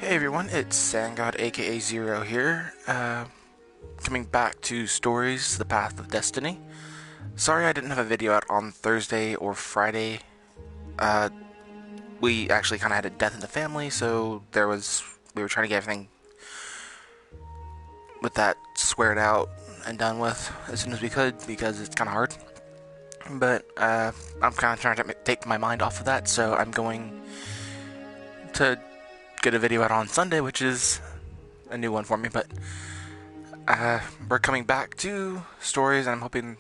Hey everyone, it's Sandgod aka Zero here, coming back to Stories, The Path of Destiny. Sorry I didn't have a video out on Thursday or Friday. We actually kind of had a death in the family, so we were trying to get everything with that squared out and done with as soon as we could, because it's kind of hard. But, I'm kind of trying to take my mind off of that, so I'm going to get a video out on Sunday, which is a new one for me, but we're coming back to Stories, and I'm hoping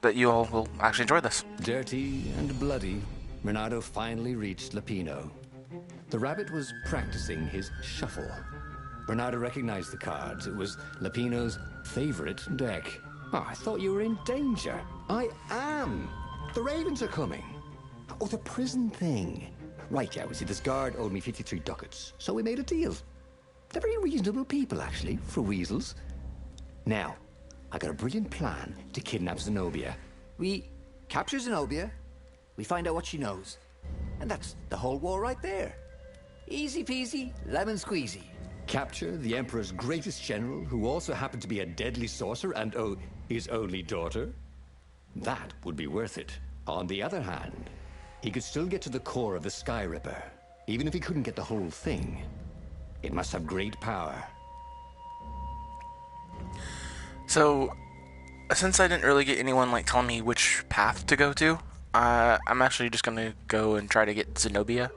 that you all will actually enjoy this. Dirty and bloody, Renato finally reached Lapino. The rabbit was practicing his shuffle. Renato recognized the cards. It was Lapino's favorite deck. Oh, I thought you were in danger. I am. The ravens are coming. Oh, the prison thing. Right, yeah, see, this guard owed me 53 ducats, so we made a deal. They're very reasonable people, actually, for weasels. Now, I got a brilliant plan to kidnap Zenobia. We capture Zenobia, we find out what she knows, and that's the whole war right there. Easy peasy, lemon squeezy. Capture the Emperor's greatest general, who also happened to be a deadly sorcerer and, oh, his only daughter? That would be worth it. On the other hand, he could still get to the core of the Sky Ripper, even if he couldn't get the whole thing. It must have great power. So, since I didn't really get anyone telling me which path to go to, I'm actually just gonna go and try to get Zenobia.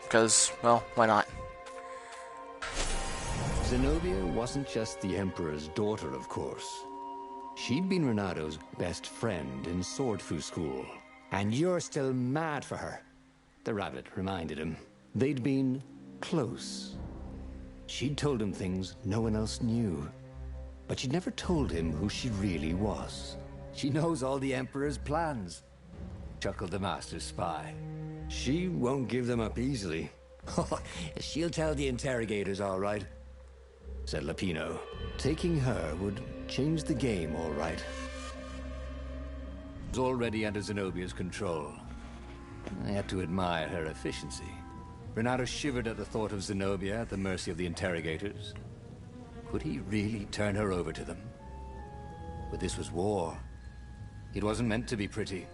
Because, well, why not? Zenobia wasn't just the Emperor's daughter, of course. She'd been Renato's best friend in Sword Fu school. And you're still mad for her, the rabbit reminded him. They'd been close. She'd told him things no one else knew, but she'd never told him who she really was. She knows all the Emperor's plans, chuckled the master spy. She won't give them up easily. She'll tell the interrogators, all right, said Lapino. Taking her would change the game, all right. Was already under Zenobia's control. I had to admire her efficiency. Renato shivered at the thought of Zenobia at the mercy of the interrogators. Could he really turn her over to them? But this was war. It wasn't meant to be pretty.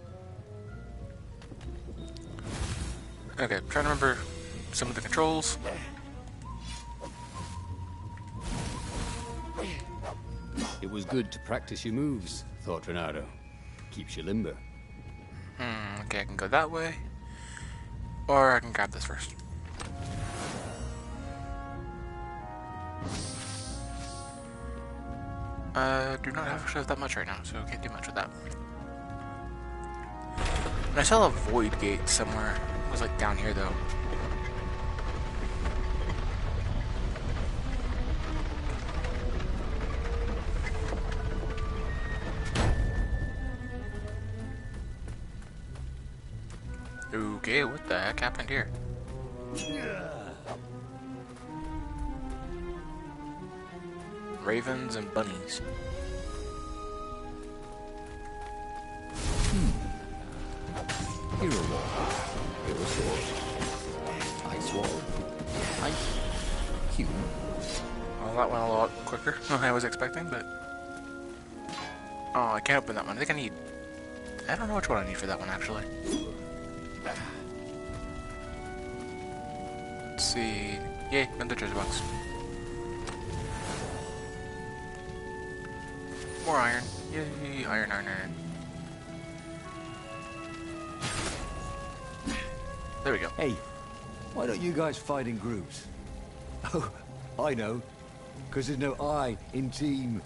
Okay, trying to remember some of the controls. It was good to practice your moves, thought Renato. Keeps you limber. Okay, I can go that way. Or I can grab this first. Do not have that much right now, so can't do much with that. And I saw a void gate somewhere. It was down here though. Okay, what the heck happened here? Ravens and bunnies. Hero wall. Hero sword. Ice wall. Ice cube. Well, that went a lot quicker than I was expecting, but... Oh, I can't open that one. I think I need... I don't know which one I need for that one, actually. Let's see... Yay, another treasure box. More iron. Yay, iron, iron, iron. There we go. Hey, why don't you guys fight in groups? Oh, I know. Because there's no I in team.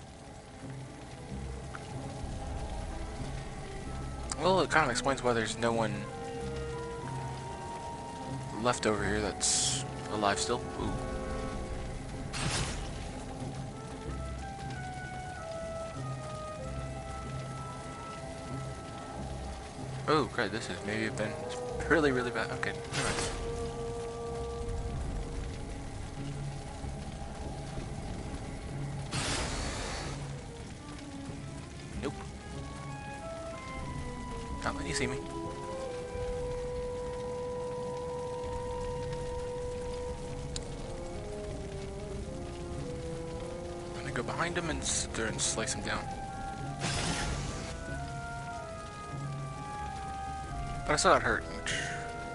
Well, it kind of explains why there's no one left over here that's alive still. Ooh. Oh, great, this has maybe been really, really bad. Okay, alright. Nope. Not letting you see me. go behind him and sit there and slice him down. But I still got hurt.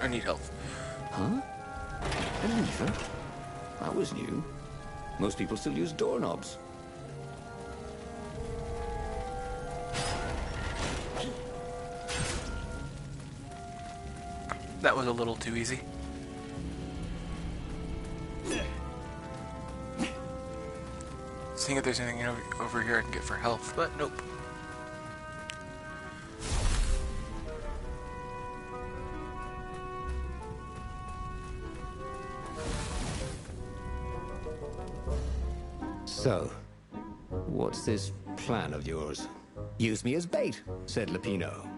I need health. Huh? A lever? That was new. Most people still use doorknobs. That was a little too easy. Seeing if there's anything over here I can get for health, but nope. So, what's this plan of yours? Use me as bait, said Lupino.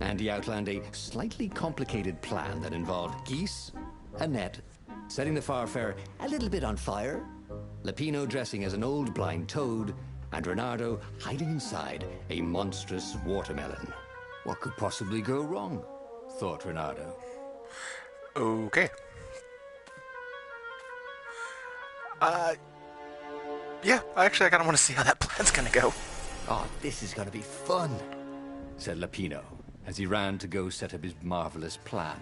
And he outlined a slightly complicated plan that involved geese, a net, setting the Farfarer a little bit on fire, Lupino dressing as an old blind toad, and Reynardo hiding inside a monstrous watermelon. What could possibly go wrong? Thought Reynardo. Okay. Yeah, actually I kinda wanna see how that plan's gonna go. Oh, this is gonna be fun, said Lupino, as he ran to go set up his marvelous plan.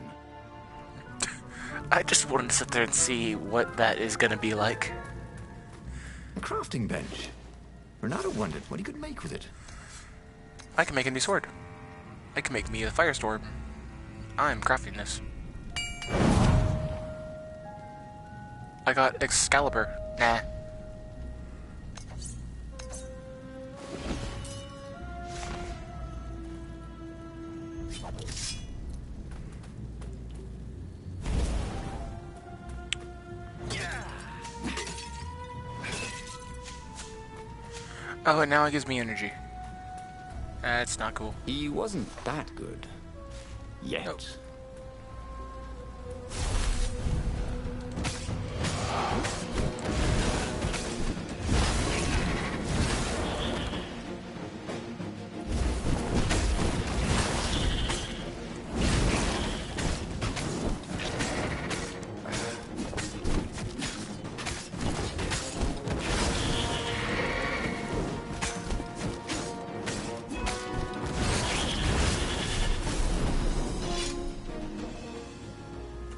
I just wanted to sit there and see what that is gonna be like. A crafting bench. Reynardo wondered what he could make with it. I can make a new sword. I can make me a firestorm. I'm crafting this. I got Excalibur. Nah. Oh, and now it gives me energy. That's not cool. He wasn't that good. Yet. Nope.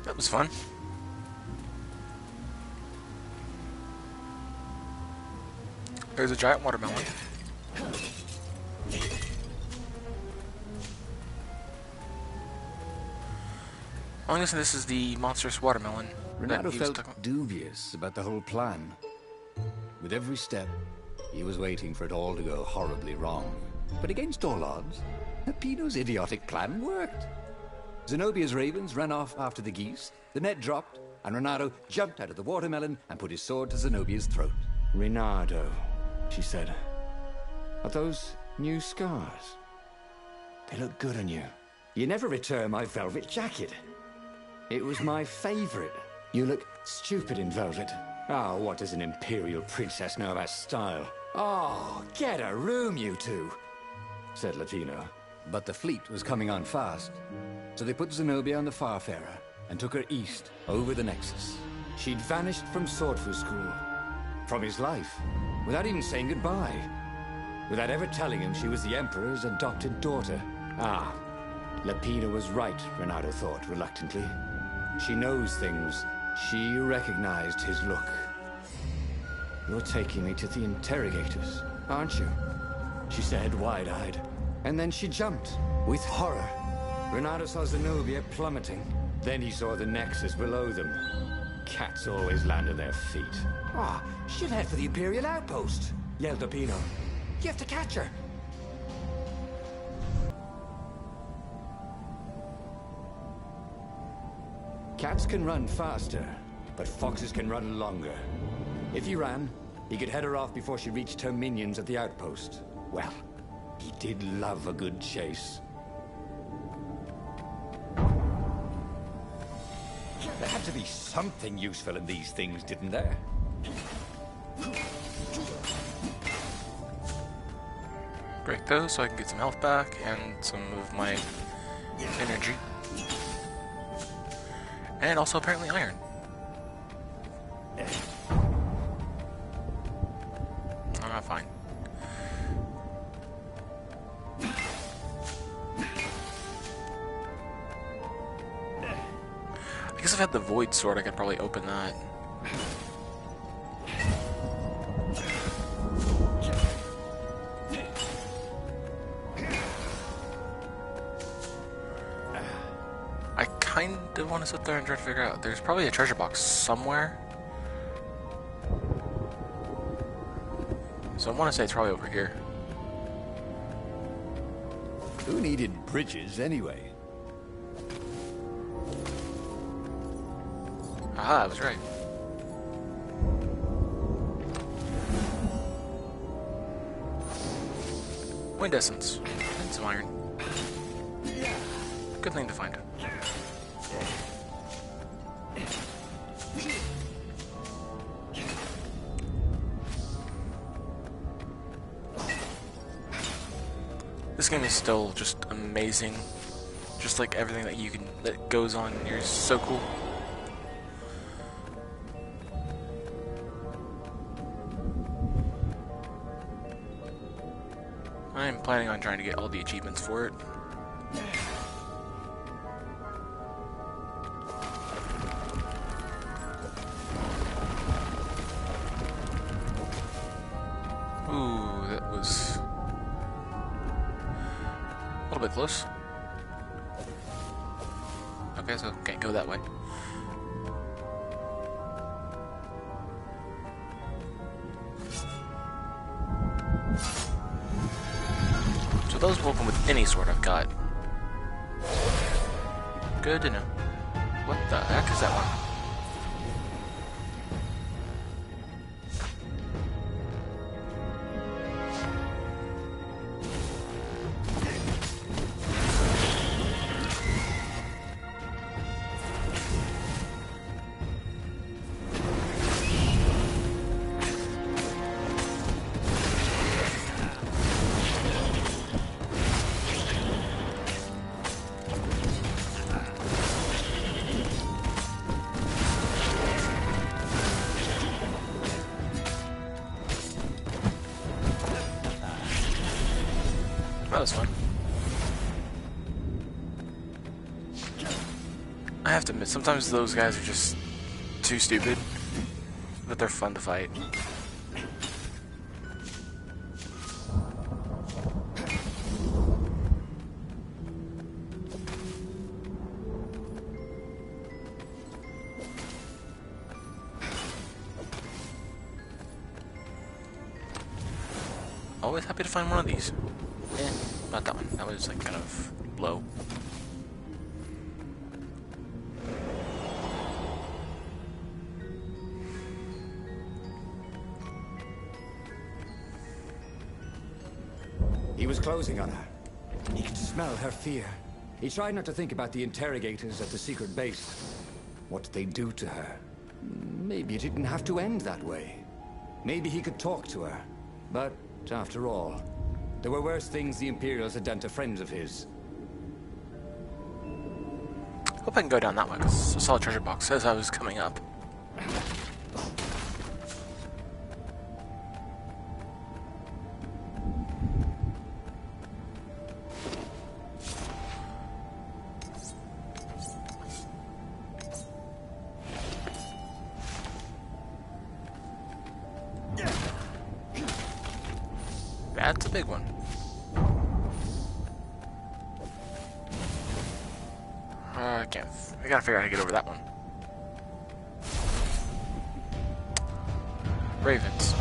That was fun. There's a giant watermelon. I'm guessing this is the monstrous watermelon. Reynardo felt dubious about the whole plan. With every step, he was waiting for it all to go horribly wrong. But against all odds, Lupino's idiotic plan worked. Zenobia's ravens ran off after the geese, the net dropped, and Reynardo jumped out of the watermelon and put his sword to Zenobia's throat. Reynardo, she said, are those new scars? They look good on you. You never return my velvet jacket. It was my favorite. You look stupid in velvet. Oh, what does an imperial princess know about style? Oh, get a room, you two, said Lupino. But the fleet was coming on fast. So they put Zenobia on the Farfarer and took her east, over the Nexus. She'd vanished from Swordfu School, from his life, without even saying goodbye, without ever telling him she was the Emperor's adopted daughter. Ah, Lupino was right, Reynardo thought reluctantly. She knows things. She recognized his look. You're taking me to the interrogators, aren't you? She said, wide-eyed. And then she jumped, with horror. Reynardo saw Zenobia plummeting. Then he saw the Nexus below them. Cats always land on their feet. Ah, she'll head for the Imperial outpost, yelled Lupino. You have to catch her. Cats can run faster, but foxes can run longer. If he ran, he could head her off before she reached her minions at the outpost. Well, he did love a good chase. There had to be something useful in these things, didn't there? Break those so I can get some health back and some of my energy. And also apparently iron. I don't know if I guess if I had the Void Sword, I could probably open that. I kind of want to sit there and try to figure out. There's probably a treasure box somewhere. So I want to say it's probably over here. Who needed bridges anyway? Aha, I was right. Wind essence and some iron. Good thing to find. This game is still just amazing. Just like everything that goes on here is so cool. I'm planning on trying to get all the achievements for it. Ooh, that was a little bit close. Okay, so can't go that way. So those will come with any sword I've got. Good to know. What the heck is that one? That was fun. I have to admit, sometimes those guys are just too stupid, but they're fun to fight. Always happy to find one of these. Eh, not that one. That was like kind of low. He was closing on her. He could smell her fear. He tried not to think about the interrogators at the secret base. What did they do to her? Maybe it didn't have to end that way. Maybe he could talk to her. But, after all, there were worse things the Imperials had done to friends of his. Hope I can go down that way, because I saw a treasure box as I was coming up. That's a big one. I gotta figure out how to get over that one. Ravens.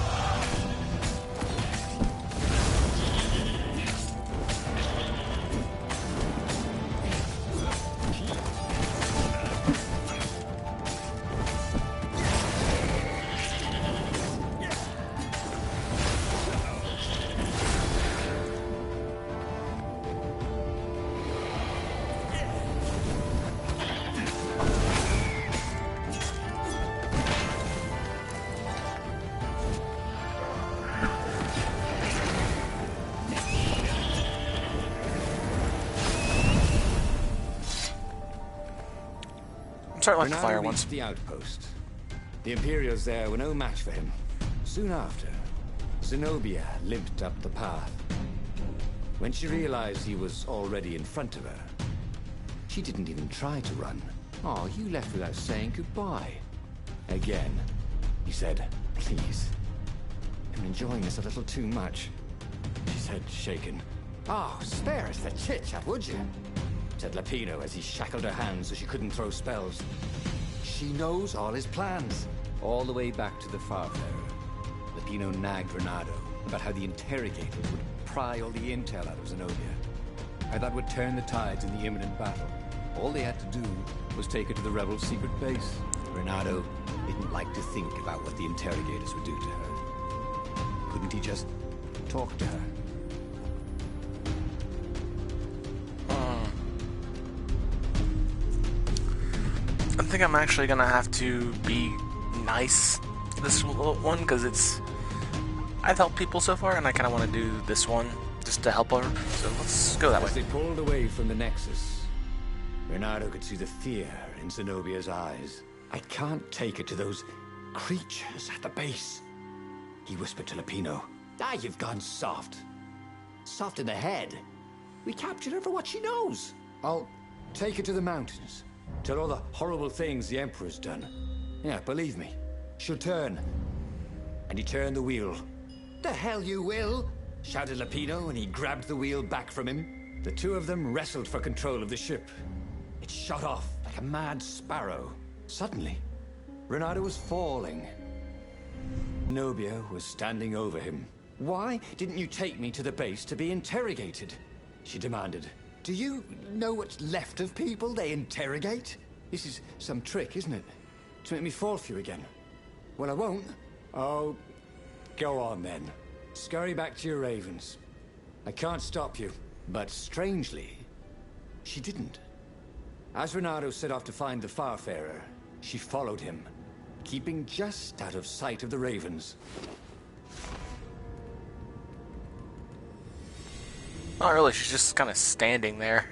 Start like the fire ones. The outpost. The Imperials there were no match for him. Soon after, Zenobia limped up the path. When she realized he was already in front of her, she didn't even try to run. Oh, you left without saying goodbye. Again. He said, please. I'm enjoying this a little too much. She said, shaken. Oh, spare us the chit-chat, would you? Said Lapino as he shackled her hands so she couldn't throw spells. She knows all his plans. All the way back to the Farfarer. Lapino nagged Renato about how the interrogators would pry all the intel out of Zenobia. How that would turn the tides in the imminent battle. All they had to do was take her to the rebels' secret base. Renato didn't like to think about what the interrogators would do to her. Couldn't he just talk to her? I think I'm actually gonna have to be nice this one because I've helped people so far, and I kind of want to do this one just to help her. So let's go that way. As they pulled away from the Nexus, Renato could see the fear in Zenobia's eyes. I can't take her to those creatures at the base, he whispered to Lapino. Ah, you've gone soft. Soft in the head. We captured her for what she knows. I'll take her to the mountains. Tell all the horrible things the Emperor's done. Yeah, believe me. She'll turn. And he turned the wheel. The hell you will! Shouted Lapino, and he grabbed the wheel back from him. The two of them wrestled for control of the ship. It shot off like a mad sparrow. Suddenly, Renato was falling. Zenobia was standing over him. Why didn't you take me to the base to be interrogated? She demanded. Do you know what's left of people they interrogate? This is some trick, isn't it? To make me fall for you again. Well, I won't. Oh, go on then. Scurry back to your ravens. I can't stop you. But strangely, she didn't. As Renato set off to find the Farfarer, she followed him, keeping just out of sight of the ravens. Not really, she's just kind of standing there.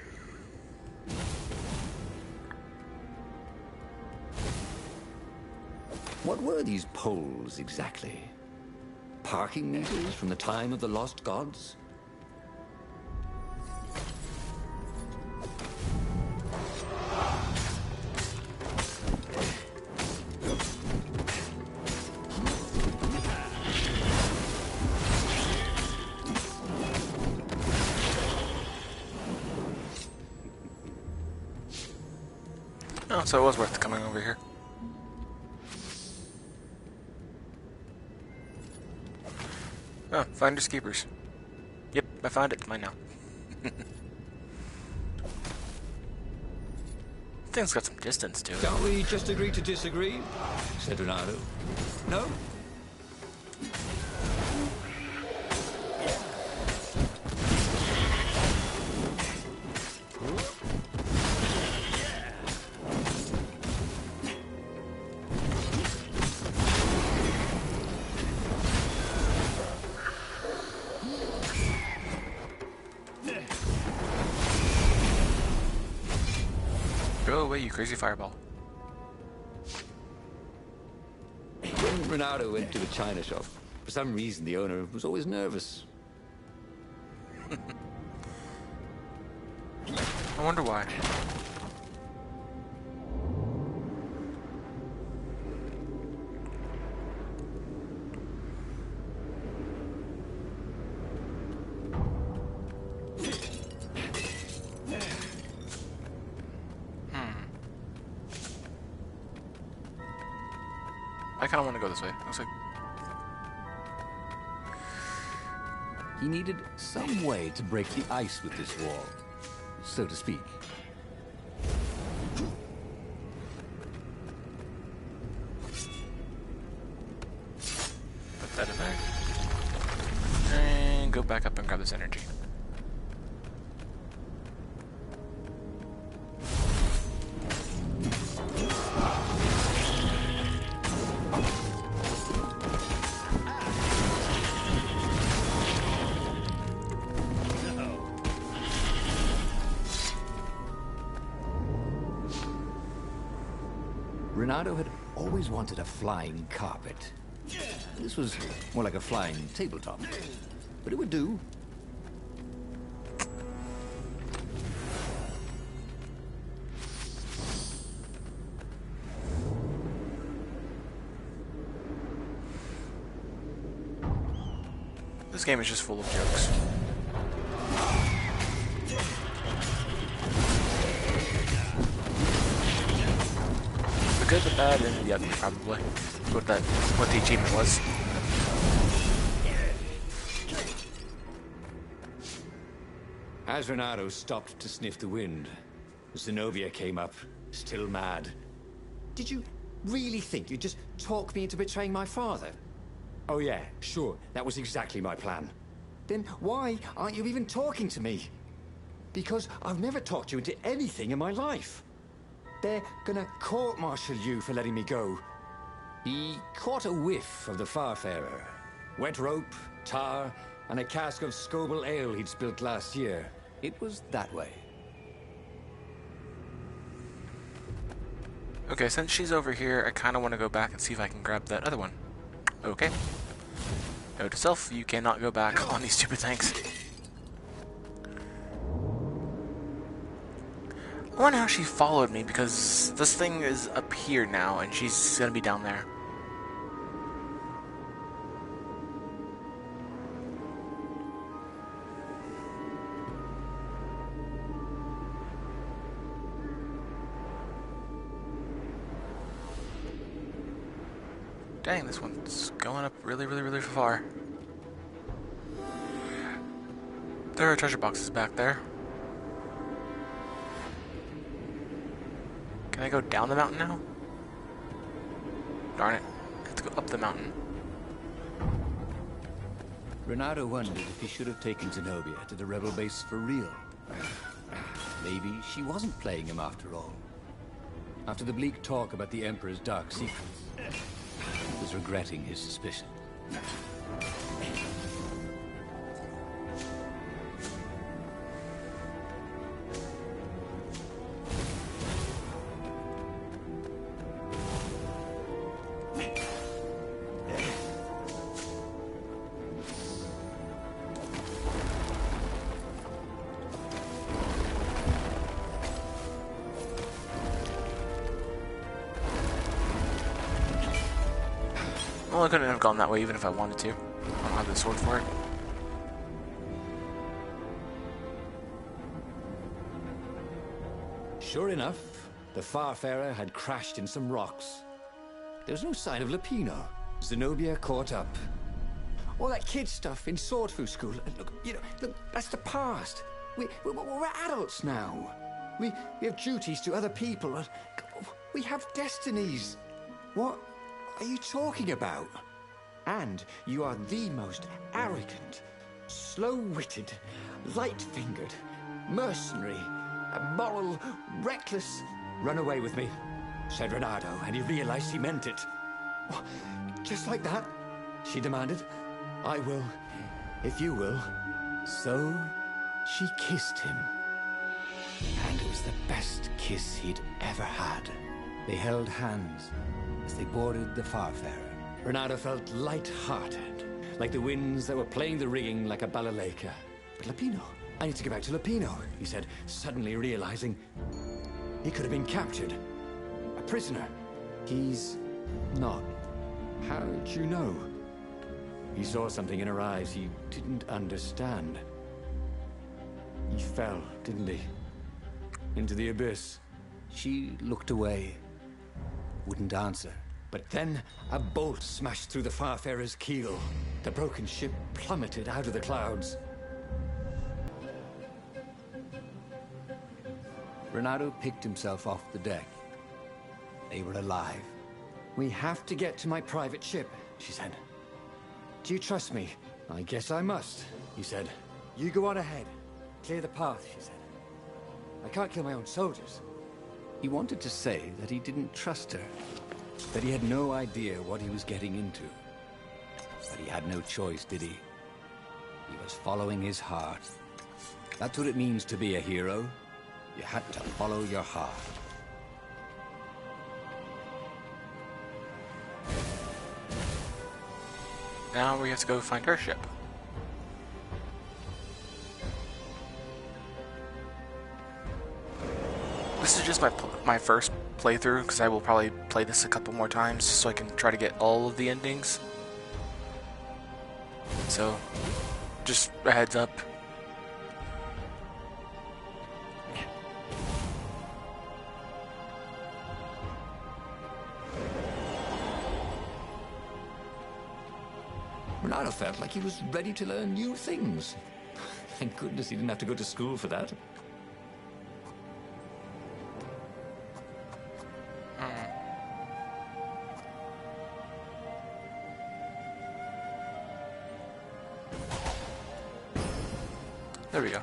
What were these poles exactly? Parking meters from the time of the lost gods? Oh, so it was worth coming over here. Oh, finders keepers. Yep, I found it. Mine now. Thing's got some distance to it. Can't we just agree to disagree? Said Renato. No? Go away, you crazy fireball. When Renato went to the china shop, for some reason the owner was always nervous. I wonder why. I kind of want to go this way. Looks like He needed some way to break the ice with this wall, so to speak. put that in there. And go back up and grab this energy. Renato had always wanted a flying carpet. This was more like a flying tabletop, but it would do. This game is just full of jokes. The good, the bad, and the ugly, probably. What the achievement was. As Renato stopped to sniff the wind, Zenobia came up, still mad. Did you really think you'd just talk me into betraying my father? Oh yeah, sure, that was exactly my plan. Then why aren't you even talking to me? Because I've never talked you into anything in my life. They're gonna court-martial you for letting me go. He caught a whiff of the Farfarer. Wet rope, tar, and a cask of Scobel ale he'd spilt last year. It was that way. Okay, since she's over here, I kind of want to go back and see if I can grab that other one. Okay. Note to self, you cannot go back on these stupid things. I wonder how she followed me, because this thing is up here now, and she's gonna be down there. Dang, this one's going up really, really, really far. There are treasure boxes back there. Can I go down the mountain now? Darn it. I have to go up the mountain. Renato wondered if he should have taken Zenobia to the rebel base for real. Maybe she wasn't playing him after all. After the bleak talk about the Emperor's dark secrets, he was regretting his suspicion. Well, I couldn't have gone that way even if I wanted to. I don't have the sword for it. Sure enough, the Farfarer had crashed in some rocks. There's no sign of Lupino. Zenobia caught up. All that kid stuff in Swordfu School. Look, that's the past. We're adults now. We have duties to other people. We have destinies. What are you talking about? And you are the most arrogant, slow-witted, light-fingered, mercenary, immoral, reckless... Run away with me, said Renato, and he realized he meant it. What? Just like that? She demanded. I will, if you will. So, she kissed him. And it was the best kiss he'd ever had. They held hands as they boarded the Farfarer. Renato felt light-hearted, like the winds that were playing the rigging like a balalaika. But Lupino, I need to get back to Lupino, he said, suddenly realizing he could have been captured. A prisoner. He's not. How'd you know? He saw something in her eyes he didn't understand. He fell, didn't he? Into the abyss. She looked away, wouldn't answer. But then a bolt smashed through the Farfarer's keel. The broken ship plummeted out of the clouds. Renato picked himself off the deck. They were alive. We have to get to my private ship, she said. Do you trust me? I guess I must, he said. You go on ahead. Clear the path, she said. I can't kill my own soldiers. He wanted to say that he didn't trust her, that he had no idea what he was getting into. But he had no choice, did he? He was following his heart. That's what it means to be a hero. You had to follow your heart. Now we have to go find her ship. This is just my first playthrough, because I will probably play this a couple more times so I can try to get all of the endings. So, Just a heads up. Renato felt like he was ready to learn new things. Thank goodness he didn't have to go to school for that. There we go.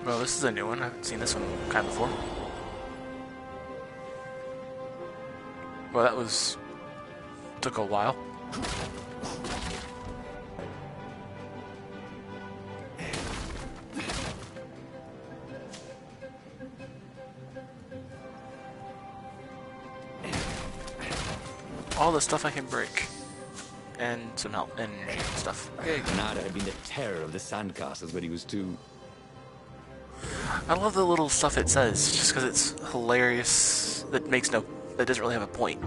Well, this is a new one. I haven't seen this one kind of before. Well, that was... took a while. All the stuff I can break. And some help and stuff. Renato had been the terror of the sandcastles when he was 2. I love the little stuff it says, just because it's hilarious. That doesn't really have a point.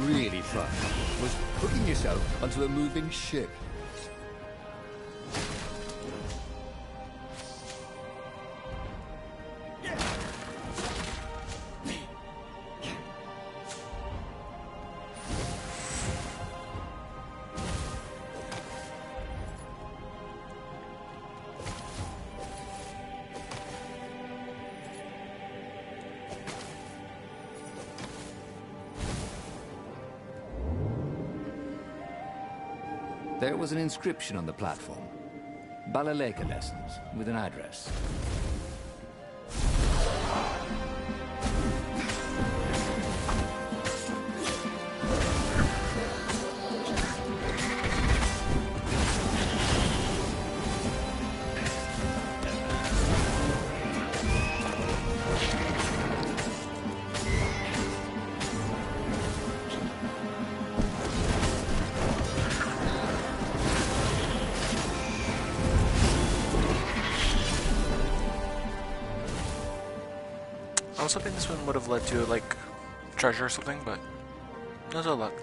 Really fun was hooking yourself onto a moving ship. There was an inscription on the platform. Balaleka lessons, with an address. I was hoping this one would have led to, like, treasure or something, but no so luck.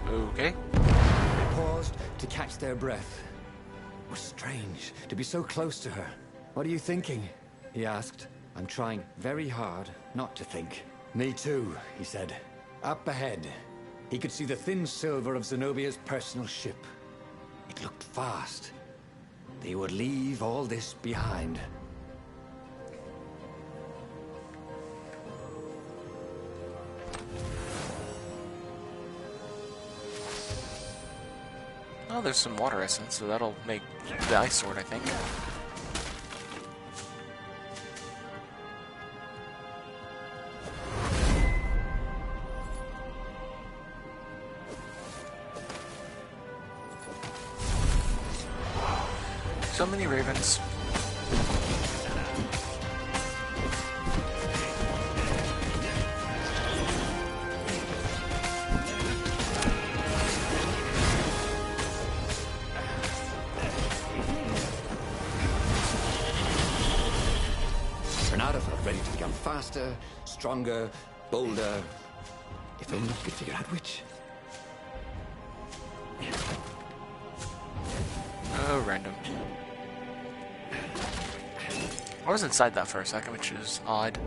Okay. They paused to catch their breath. It was strange to be so close to her. What are you thinking? He asked. I'm trying very hard not to think. Me too, he said. Up ahead, he could see the thin silver of Zenobia's personal ship. It looked fast. They would leave all this behind. Oh, there's some water essence, so that'll make the ice sword, I think. So many ravens. Renato felt ready to become faster, stronger, bolder. If only he could figure out which. Oh, random. I was inside that for a second, which is odd.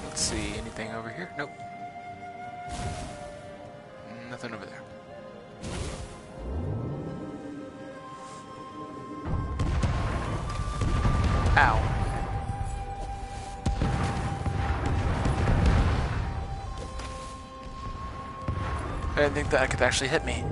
Let's see, anything over here? Nope. Nothing over there. Ow. I didn't think that could actually hit me.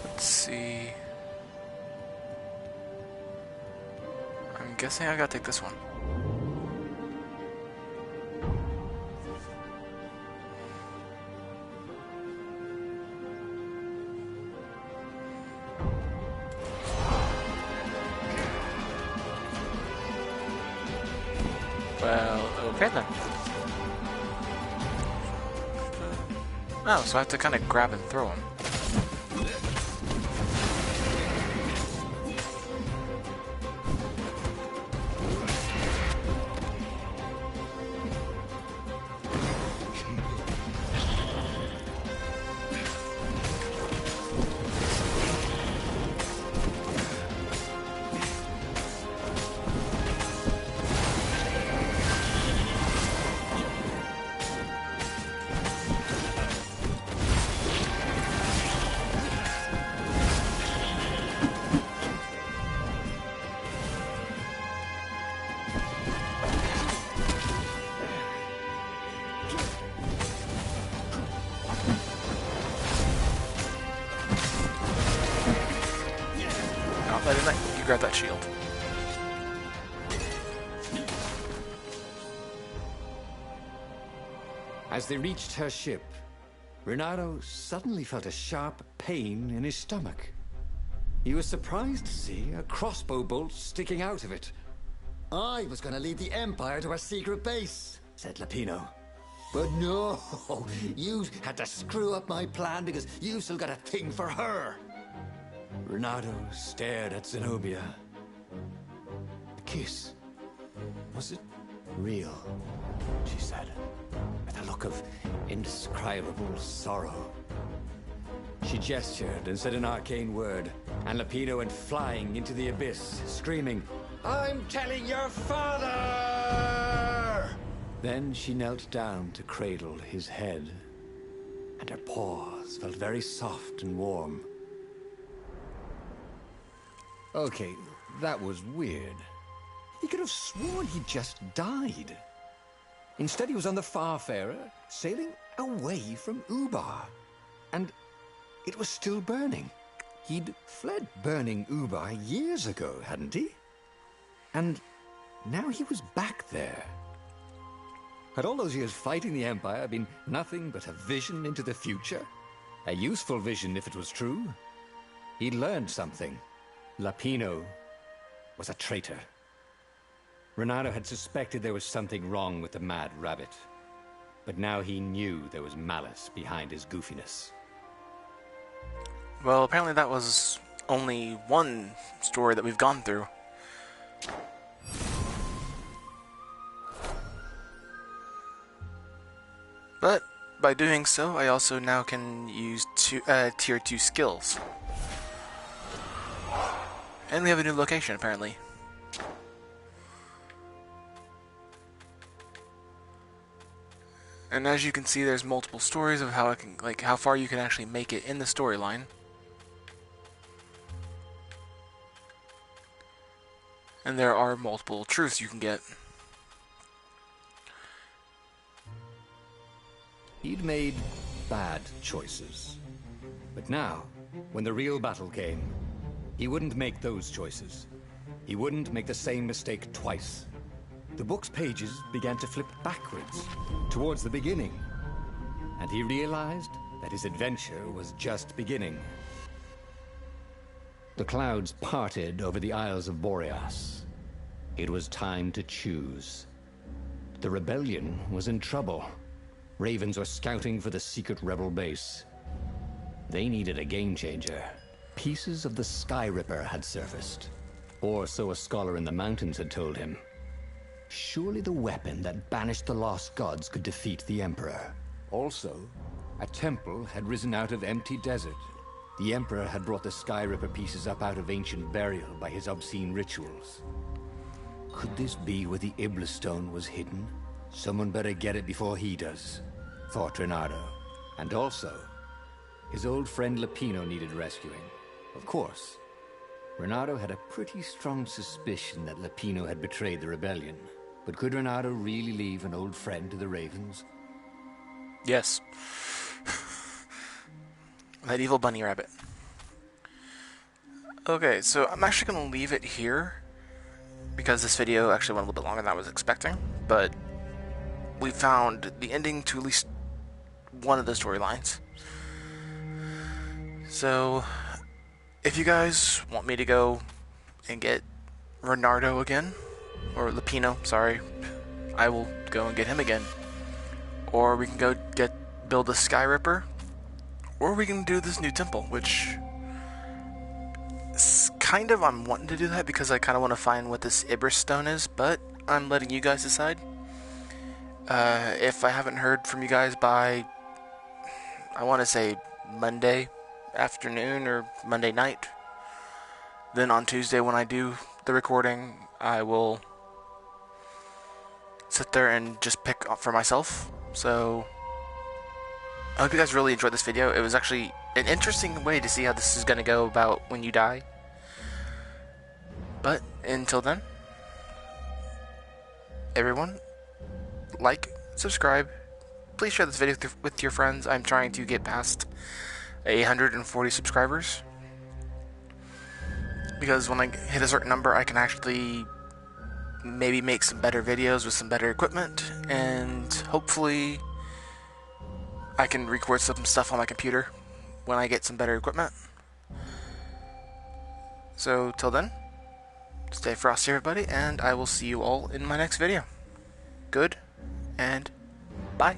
Let's see. I'm guessing I gotta take this one. Well, okay then. Oh, so I have to kind of grab and throw him. You grab that shield. As they reached her ship, Renato suddenly felt a sharp pain in his stomach. He was surprised to see a crossbow bolt sticking out of it. I was going to lead the Empire to a secret base, said Lapino. But no, you had to screw up my plan because you still got a thing for her. Renato stared at Zenobia. The kiss. Was it real? She said, with a look of indescribable sorrow. She gestured and said an arcane word, and Lapino went flying into the abyss, screaming, "I'm telling your father!" Then she knelt down to cradle his head, and her paws felt very soft and warm. Okay, that was weird. He could have sworn he just died. Instead, he was on the Farfarer, sailing away from Ubar. And it was still burning. He'd fled burning Ubar years ago, hadn't he? And now he was back there. Had all those years fighting the Empire been nothing but a vision into the future? A useful vision if it was true. He'd learned something. Lapino was a traitor. Renato had suspected there was something wrong with the Mad Rabbit. But now he knew there was malice behind his goofiness. Well, apparently that was only one story that we've gone through. But by doing so, I also now can use tier 2 skills. And we have a new location, apparently. And as you can see, there's multiple stories of how how far you can actually make it in the storyline. And there are multiple truths you can get. He'd made bad choices. But now, when the real battle came, he wouldn't make those choices. He wouldn't make the same mistake twice. The book's pages began to flip backwards, towards the beginning. And he realized that his adventure was just beginning. The clouds parted over the Isles of Boreas. It was time to choose. The rebellion was in trouble. Ravens were scouting for the secret rebel base. They needed a game changer. Pieces of the Sky Ripper had surfaced. Or so a scholar in the mountains had told him. Surely the weapon that banished the lost gods could defeat the Emperor. Also, a temple had risen out of empty desert. The Emperor had brought the Sky Ripper pieces up out of ancient burial by his obscene rituals. Could this be where the Iblis Stone was hidden? Someone better get it before he does, thought Renato. And also, his old friend Lupino needed rescuing. Of course, Renato had a pretty strong suspicion that Lupino had betrayed the rebellion. But could Renato really leave an old friend to the Ravens? Yes. That evil bunny rabbit. Okay, so I'm actually going to leave it here, because this video actually went a little bit longer than I was expecting, but we found the ending to at least one of the storylines. So, if you guys want me to go and get Renato again, or Lupino, sorry, I will go and get him again. Or we can go build a Sky Ripper, or we can do this new temple, which is kind of, I'm wanting to do that because I kind of want to find what this Ibris Stone is, but I'm letting you guys decide. If I haven't heard from you guys by, I want to say Monday afternoon or Monday night, then on Tuesday when I do the recording, I will sit there and just pick up for myself. So I hope you guys really enjoyed this video. It was actually an interesting way to see how this is going to go about when you die. But until then, everyone, like, subscribe, please share this video with your friends. I'm trying to get past 140 subscribers, because when I hit a certain number I can actually maybe make some better videos with some better equipment, and hopefully I can record some stuff on my computer when I get some better equipment. So till then, stay frosty everybody, and I will see you all in my next video. Good, and bye.